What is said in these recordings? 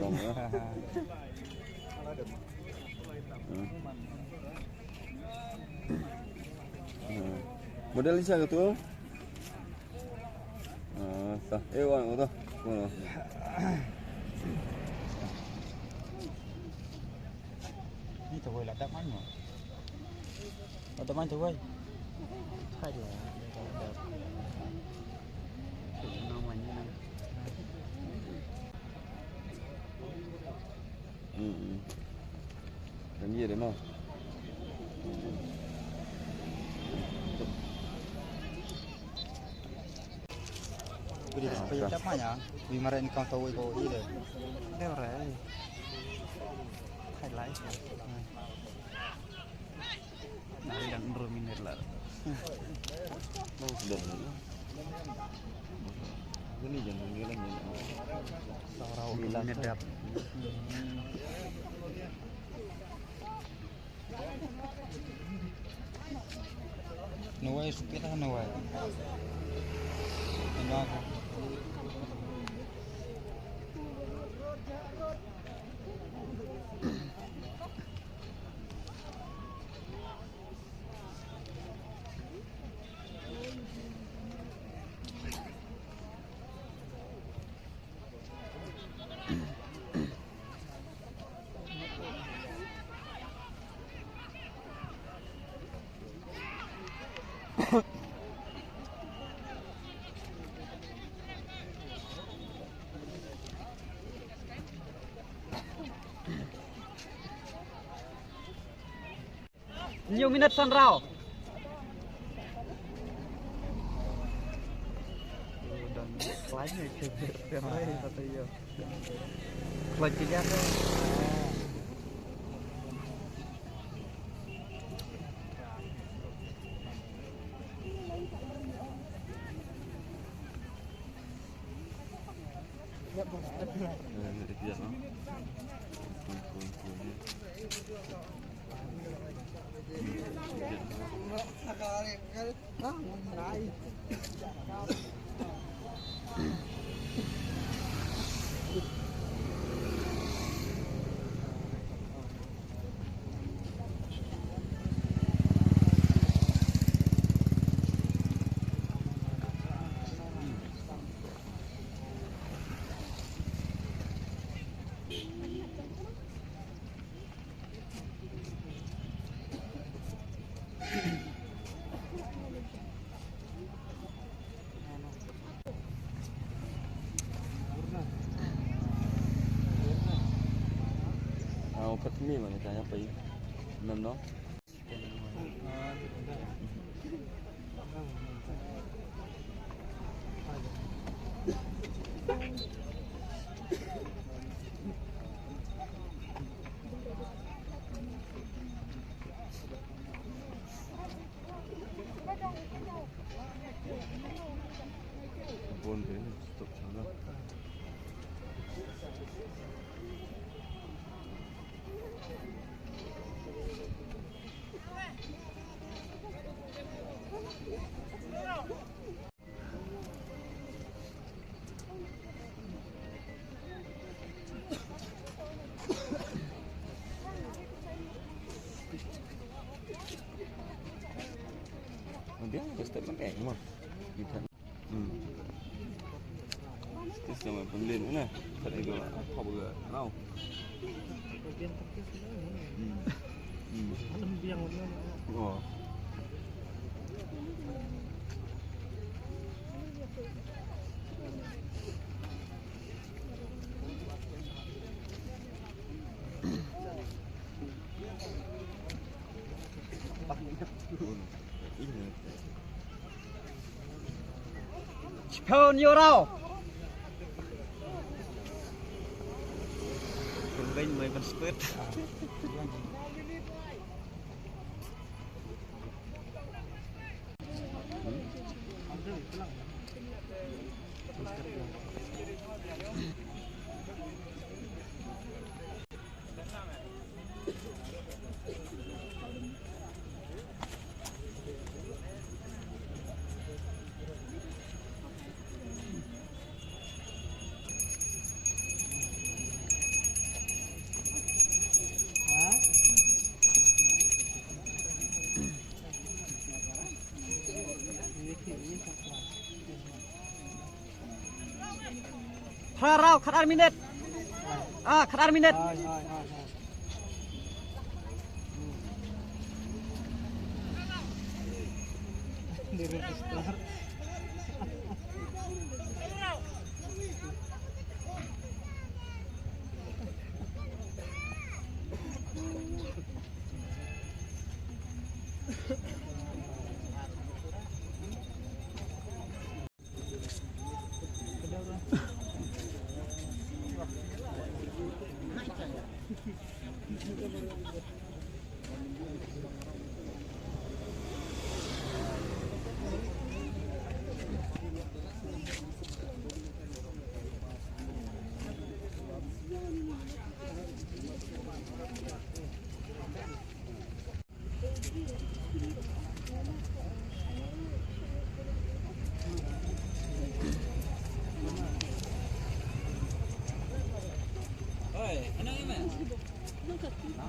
ngomong ya. Model siapa tu? Tah, wan tu. Kono. Ni tu boleh ada mana? Ada mana tu boleh? Hai lah. Namanya. Kan dia mau. Boleh dapat mana? Bimaran kau tahu itu ini. Dia orang. Hai lah. Nah, yang ruminer lah. Mau sudah. Ini jangan ngilang ya. Sarau hilang sedap. Nawai sukit lah nawai. Kenapa? Nhiều minute sân rau. Dan lainnya yang lain kata dia. Kelanjian deh. Kat ni mana tanya apa ini? Enam no? Bon ben stop sana. Dia step pakai mah. Kita. Sistem pembelian mana? Tadi tu apa buat? Tahu. Bagian tepi sudah. Alam biang mana? Oh. Hơn nhiều đâu. Bên mười phần split. Harau kadar minit. Kadar minit.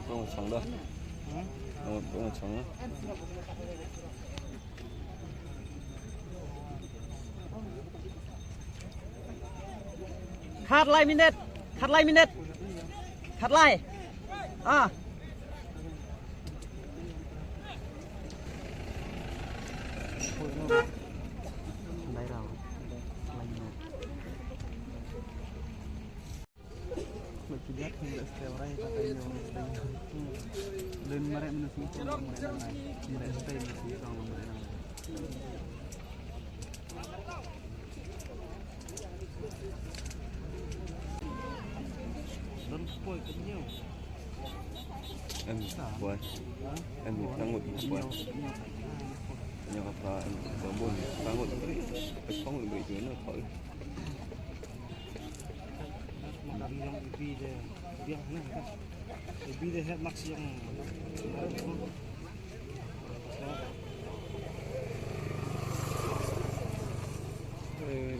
Bông trắng đâu? Bông trắng. Khát lại minute. Khát lại minute. Khát lại. Đây rồi. Lihat tidak setiap orang kata yang dan mereka menusuk mereka stay di sama mereka. Dan spoil katanya. Em buat. Em sanggup buat. Punya apa em bangun sanggup beri. Kong beri tu nak kau. Yang ibi dia nah kan ibi dia head max yang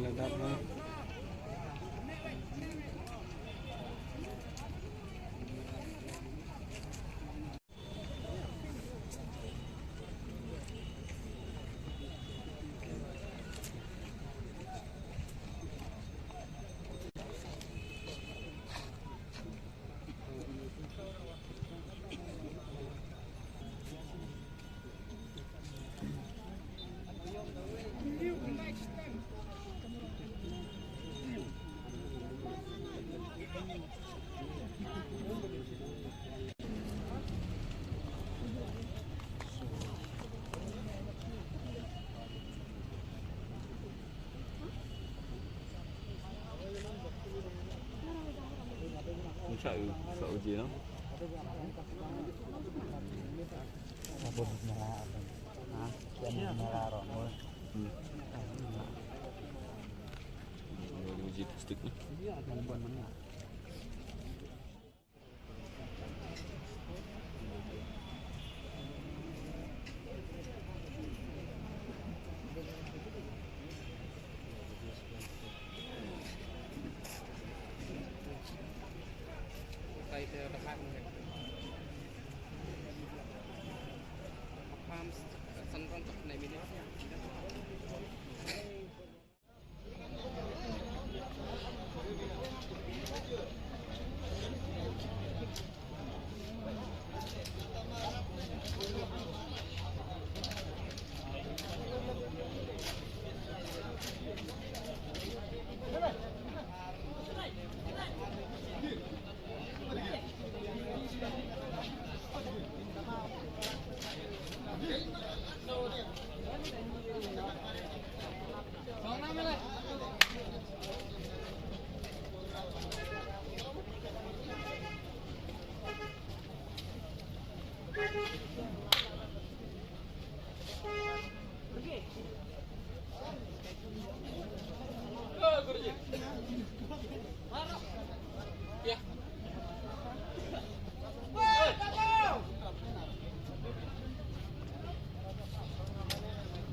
ladaknya sợ gì đó. Abon merah yang merah romol. Uji plastik ni. Iya, ada abon mana?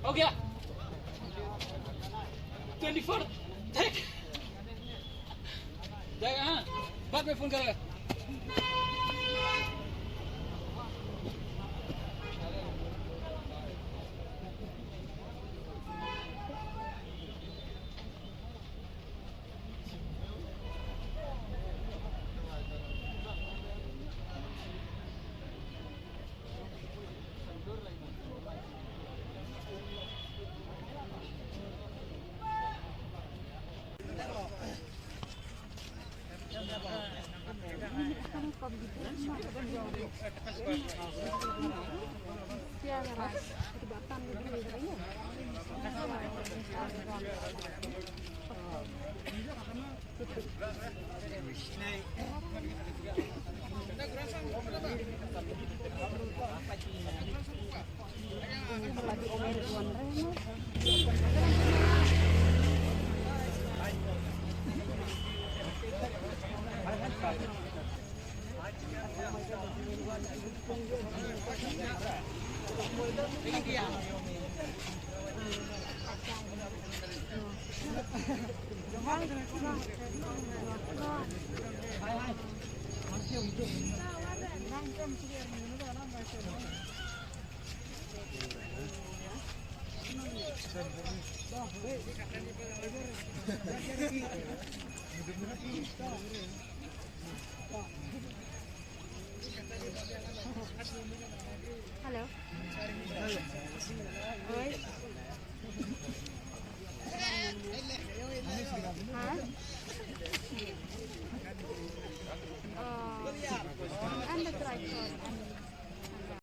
हो गया 24 take जाएगा हाँ बाद में फोन करेगा Halo. Oi. Hah?